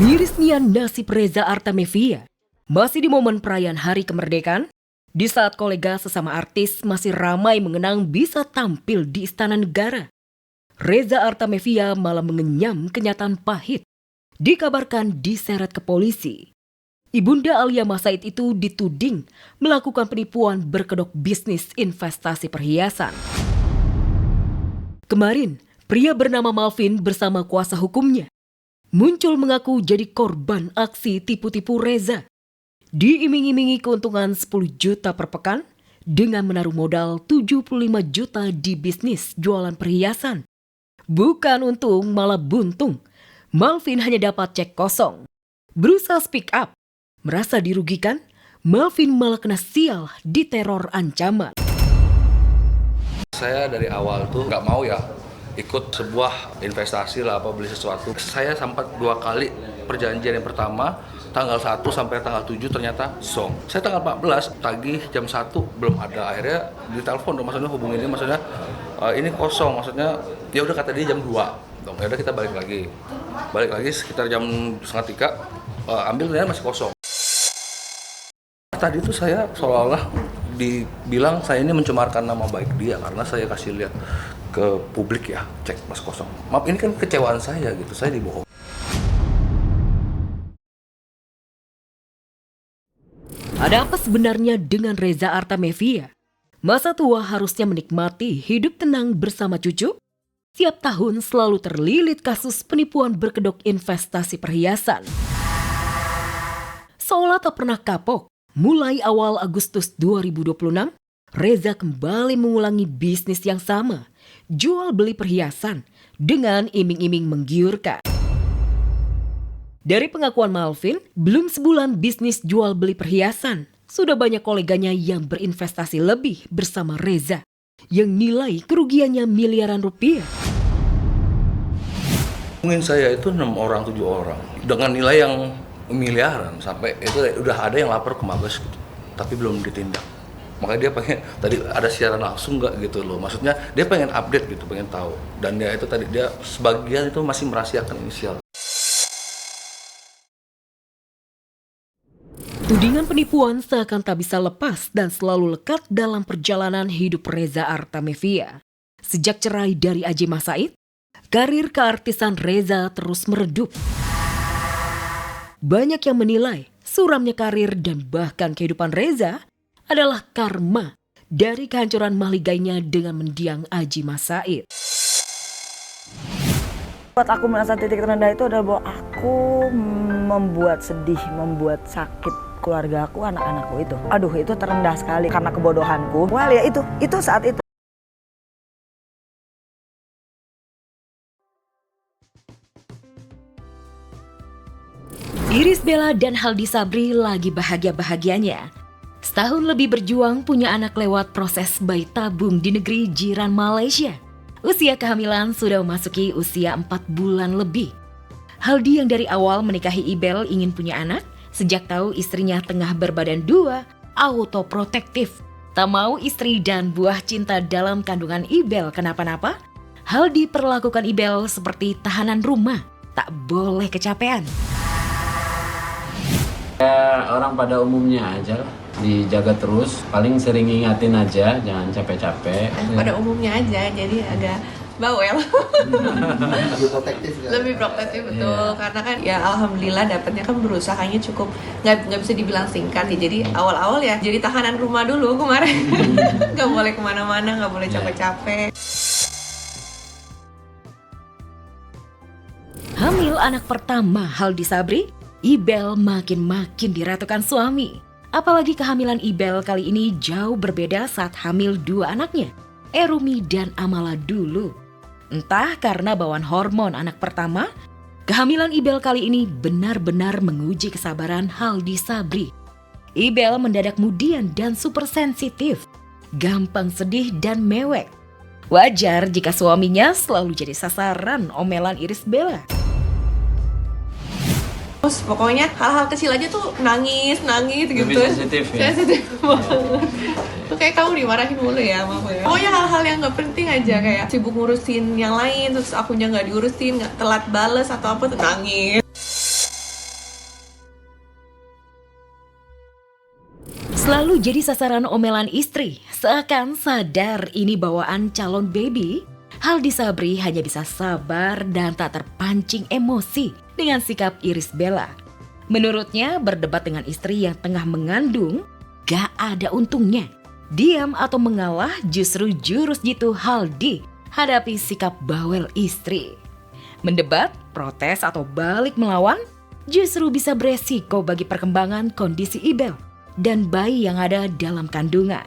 Mirisnya nasib Reza Artamevia. Masih di momen perayaan Hari Kemerdekaan, di saat kolega sesama artis masih ramai mengenang bisa tampil di Istana Negara, Reza Artamevia malah mengenyam kenyataan pahit. Dikabarkan diseret ke polisi. Ibunda Alia Mas Said itu dituding melakukan penipuan berkedok bisnis investasi perhiasan. Kemarin, pria bernama Malvin bersama kuasa hukumnya muncul mengaku jadi korban aksi tipu-tipu Reza. Diiming-imingi keuntungan 10 juta per pekan dengan menaruh modal 75 juta di bisnis jualan perhiasan. Bukan untung malah buntung. Malvin hanya dapat cek kosong. Berusaha speak up, merasa dirugikan, Malvin malah kena sial diteror ancaman. Saya dari awal tuh nggak mau ya ikut sebuah investasi lah apa beli sesuatu. Saya sempat 2 kali perjanjian. Yang pertama tanggal 1 sampai tanggal 7 ternyata song. Saya tanggal 14 tagih jam 1 belum ada. Akhirnya ditelepon dong, maksudnya hubungin dia, maksudnya ini kosong, maksudnya ya udah kata dia jam 2 dong. Ya udah kita balik lagi sekitar jam 2:30 ambil ternyata masih kosong. Tadi tuh saya seolah-olah dibilang saya ini mencemarkan nama baik dia karena saya kasih lihat ke publik ya, cek mas kosong. Maaf, ini kan kecewaan saya gitu, saya dibohong. Ada apa sebenarnya dengan Reza Artamevia? Masa tua harusnya menikmati hidup tenang bersama cucu? Tiap tahun selalu terlilit kasus penipuan berkedok investasi perhiasan. Seolah tak pernah kapok, mulai awal Agustus 2026, Reza kembali mengulangi bisnis yang sama, jual beli perhiasan dengan iming-iming menggiurkan. Dari pengakuan Malvin, belum sebulan bisnis jual beli perhiasan, sudah banyak koleganya yang berinvestasi lebih bersama Reza, yang nilai kerugiannya miliaran rupiah. Mungkin saya itu 6 orang, 7 orang, dengan nilai yang miliaran, sampai itu udah ada yang lapor ke Mabes gitu, tapi belum ditindak. Makanya dia pengen, tadi ada siaran langsung nggak gitu loh, maksudnya dia pengen update gitu, pengen tahu. Dan dia itu tadi, dia sebagian itu masih merahasiakan inisial. Tudingan penipuan seakan tak bisa lepas dan selalu lekat dalam perjalanan hidup Reza Artamevia. Sejak cerai dari Aji Mas Said, karir keartisan Reza terus meredup. Banyak yang menilai suramnya karir dan bahkan kehidupan Reza adalah karma dari kehancuran mahligainya dengan mendiang Aji Mas Said. Buat aku merasa titik terendah itu adalah bahwa aku membuat sedih, membuat sakit keluarga aku, anak-anakku itu. Aduh, itu terendah sekali karena kebodohanku. Well ya itu saat itu. Irish Bella dan Haldi Sabri lagi bahagia-bahagianya. Setahun lebih berjuang punya anak lewat proses bayi tabung di negeri jiran Malaysia. Usia kehamilan sudah memasuki usia 4 bulan lebih. Haldi yang dari awal menikahi Ibel ingin punya anak, sejak tahu istrinya tengah berbadan 2, autoprotektif. Tak mau istri dan buah cinta dalam kandungan Ibel kenapa-napa, Haldi perlakukan Ibel seperti tahanan rumah, tak boleh kecapean. Ya, orang pada umumnya aja lah, dijaga terus, paling sering ngingatin aja, jangan capek-capek. Pada umumnya aja, jadi agak bawel. Lebih protektif ya? Lebih protektif, betul. Karena kan ya alhamdulillah dapatnya kan berusahanya cukup, nggak bisa dibilang singkat ya. Jadi awal-awal ya jadi tahanan rumah dulu kemarin. Nggak boleh kemana-mana, nggak boleh capek-capek. Hamil anak pertama Haldi Sabri, Ibel makin diratukan suami. Apalagi kehamilan Ibel kali ini jauh berbeda saat hamil 2 anaknya, Erumi dan Amala dulu. Entah karena bawaan hormon anak pertama, kehamilan Ibel kali ini benar-benar menguji kesabaran Haldi Sabri. Ibel mendadak mudian dan super sensitif, gampang sedih dan mewek. Wajar jika suaminya selalu jadi sasaran omelan Irish Bella. Terus pokoknya hal-hal kecil aja tuh nangis gitu. Lebih sensitif ya? Sensitif banget. Tuh kayak kamu dimarahin mulu ya sama aku ya. Pokoknya hal-hal yang gak penting aja, kayak sibuk ngurusin yang lain, terus akunya gak diurusin, gak telat bales atau apa tuh nangis. Selalu jadi sasaran omelan istri, seakan sadar ini bawaan calon baby, Haldi Sabri hanya bisa sabar dan tak terpancing emosi dengan sikap Irish Bella. Menurutnya, berdebat dengan istri yang tengah mengandung gak ada untungnya. Diam atau mengalah justru jurus jitu Haldi hadapi sikap bawel istri. Mendebat, protes atau balik melawan justru bisa beresiko bagi perkembangan kondisi Ibel dan bayi yang ada dalam kandungan.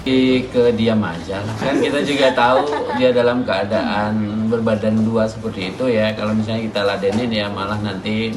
Ke diam aja lah. Kan kita juga tahu dia dalam keadaan berbadan dua seperti itu ya. Kalau misalnya kita ladenin ya malah nanti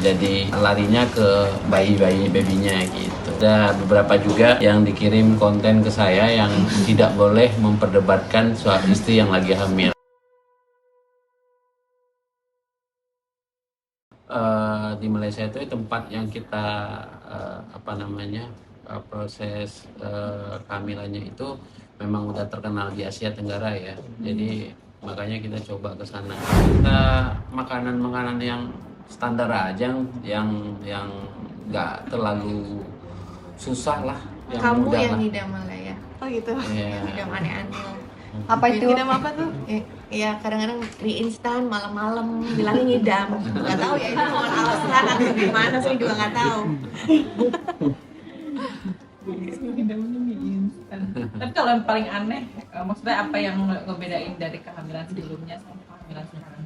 jadi larinya ke bayinya gitu. Ada beberapa juga yang dikirim konten ke saya yang tidak boleh memperdebatkan soal istri yang lagi hamil. Di Malaysia itu tempat yang kita proses kehamilannya itu memang udah terkenal di Asia Tenggara ya. Jadi makanya kita coba ke sana. Kita makanan yang standar aja, yang nggak terlalu susah lah. Yang Kamu mudah yang lah. ngidam malah ya. Oh gitu. Iya. Ngidam aneh-aneh. Apa itu? Ngidam apa tuh? Ya kadang-kadang mie instan malam-malam bilangnya ngidam. Nggak tahu ya itu mau alasan atau gimana saya juga nggak tahu. Tapi kalau yang paling aneh, maksudnya apa yang ngebedain dari kehamilan sebelumnya sama kehamilan sekarang?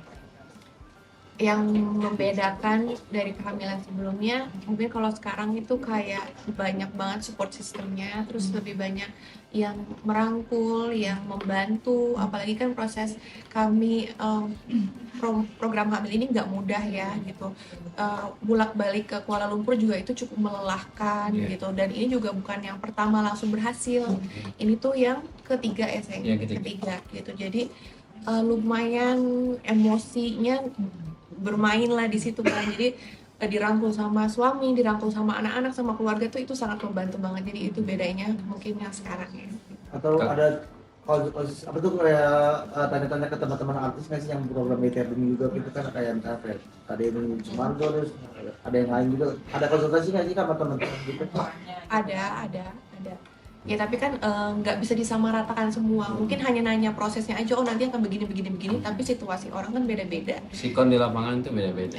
Yang membedakan dari kehamilan sebelumnya, mungkin kalau sekarang itu kayak banyak banget support sistemnya, terus lebih banyak yang merangkul, yang membantu, apalagi kan proses kami program hamil ini nggak mudah ya gitu. Bolak-balik ke Kuala Lumpur juga itu cukup melelahkan gitu, dan ini juga bukan yang pertama langsung berhasil, ini tuh yang ketiga ya sayang, ketiga gitu. Jadi lumayan emosinya bermain lah di situ kan. Jadi dirangkul sama suami, dirangkul sama anak-anak, sama keluarga tuh itu sangat membantu banget. Jadi itu bedanya mungkin yang sekarang ya. Atau ada apa tuh kayak tanya-tanya ke teman-teman artis nggak sih yang program ini juga gitu kan, kayak misalnya kayak ada yang Sumargo, terus ada yang lain juga, ada konsultasi nggak sih sama teman-teman gitu? Ada. Ya tapi kan nggak bisa disamaratakan semua. Mungkin hanya nanya prosesnya aja, oh nanti akan begini. Tapi situasi orang kan beda-beda. Sikon di lapangan itu beda-beda.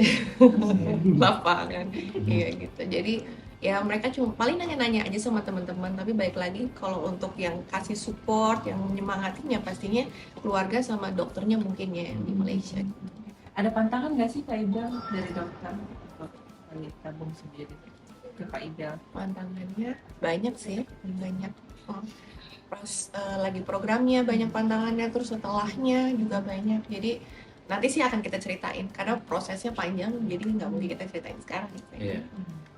Lapangan, iya gitu. Jadi ya mereka cuma paling nanya-nanya aja sama teman-teman. Tapi baik lagi kalau untuk yang kasih support, yang menyemangatinya pastinya keluarga sama dokternya mungkin ya di Malaysia. Ada pantangan nggak sih Kak Ibel dari dokter untuk tabung sendiri ke Kak Ibel? Pantangannya banyak sih, banyak. Pas lagi programnya banyak pantangannya, terus setelahnya juga banyak. Jadi nanti sih akan kita ceritain karena prosesnya panjang, jadi nggak mungkin kita ceritain sekarang. Iya.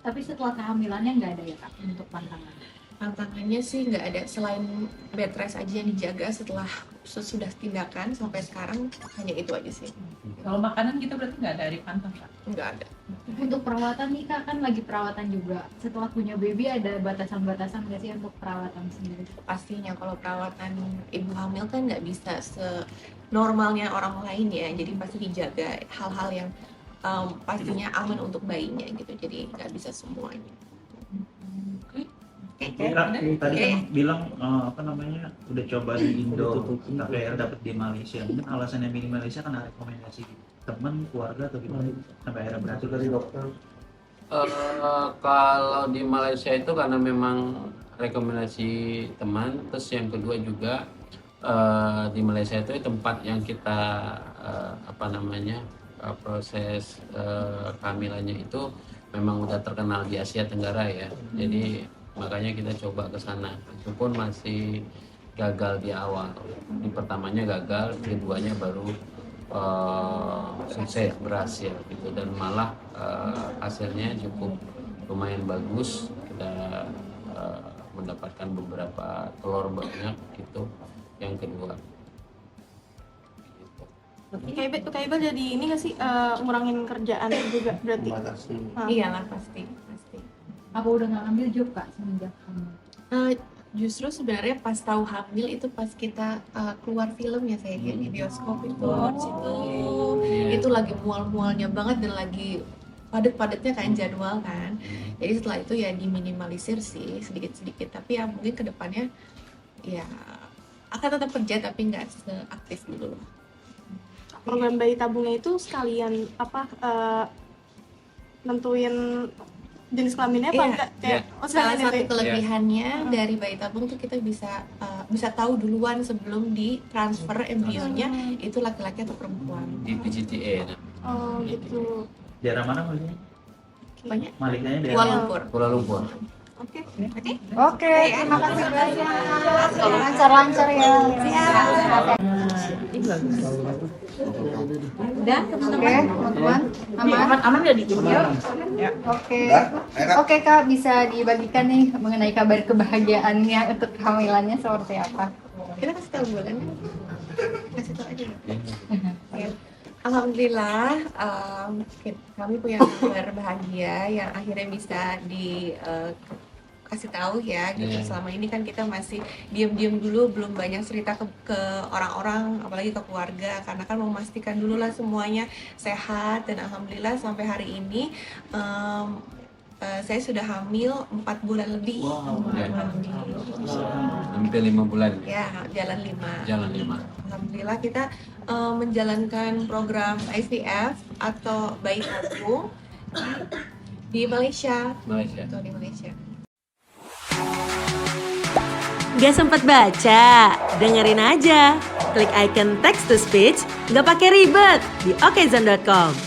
Tapi setelah kehamilannya nggak ada ya Kak untuk pantangan? Tantangannya sih nggak ada, selain bed rest aja yang dijaga setelah sesudah tindakan sampai sekarang, hanya itu aja sih. Kalau makanan gitu berarti nggak ada dipantau Kak? Nggak ada. Untuk perawatan nih Kak, kan lagi perawatan juga. Setelah punya baby ada batasan-batasan nggak sih untuk perawatan sendiri? Pastinya kalau perawatan ibu hamil kan nggak bisa senormalnya orang lain ya, jadi pasti dijaga hal-hal yang pastinya aman untuk bayinya gitu, jadi nggak bisa semuanya. Tadi kan bilang udah coba di Indo tapi akhirnya dapet di Malaysia. Mungkin alasannya di Malaysia kan ada rekomendasi teman, keluarga atau gimana sampai akhirnya berhasil dari dokter. Kalau di Malaysia itu karena memang rekomendasi teman, terus yang kedua juga di Malaysia itu tempat yang kita proses kehamilannya itu memang udah terkenal di Asia Tenggara ya. Jadi makanya kita coba ke sana. Itu pun masih gagal di awal. Di pertamanya gagal, keduanya baru sukses, berhasil gitu, dan malah hasilnya cukup lumayan bagus. Kita mendapatkan beberapa telur banyak gitu. Yang kedua. Kak Ibel jadi ini nggak sih ngurangin kerjaan juga berarti? Iyalah pasti. Apa udah nggak ngambil job Kak semenjak hamil? Justru sebenarnya pas tahu hamil itu pas kita keluar film ya saya di bioskop itu, itu lagi mual-mualnya banget dan lagi padet-padetnya kan jadwal kan. Jadi setelah itu ya diminimalisir sih sedikit-sedikit, tapi ya mungkin kedepannya ya akan tetap kerja tapi nggak seaktif dulu. Program bayi tabungnya itu sekalian apa nentuin jenis kelaminnya apa enggak? Salah satu kelebihannya dari bayi tabung tuh kita bisa tahu duluan sebelum ditransfer embrionya itu laki-laki atau perempuan. Di PGTA. Oh gitu. Daerah mana maksudnya? Banyak. Maliknya daerah Kuala Lumpur. Oke. Terima kasih banyak. Lancar-lancar ya. Udah, teman-teman. Aman udah dijemput. Oke Kak, bisa dibagikan nih mengenai kabar kebahagiaannya untuk kehamilannya seperti apa? Kita kasih tahu bulan. Kasih tahu aja. Ya. Alhamdulillah, kami punya kabar bahagia yang akhirnya bisa dikasih tahu ya. Gitu. Selama ini kan kita masih diam-diam dulu, belum banyak cerita ke orang-orang, apalagi ke keluarga, karena kan memastikan dulu lah semuanya sehat. Dan alhamdulillah sampai hari ini saya sudah hamil 4 bulan lebih. Hampir 5 bulan. Ya, jalan 5. 5. Alhamdulillah kita menjalankan program IVF atau bayi tabung di Malaysia. Atau di Malaysia. Gak sempat baca? Dengerin aja. Klik icon text to speech, gak pakai ribet di okezone.com.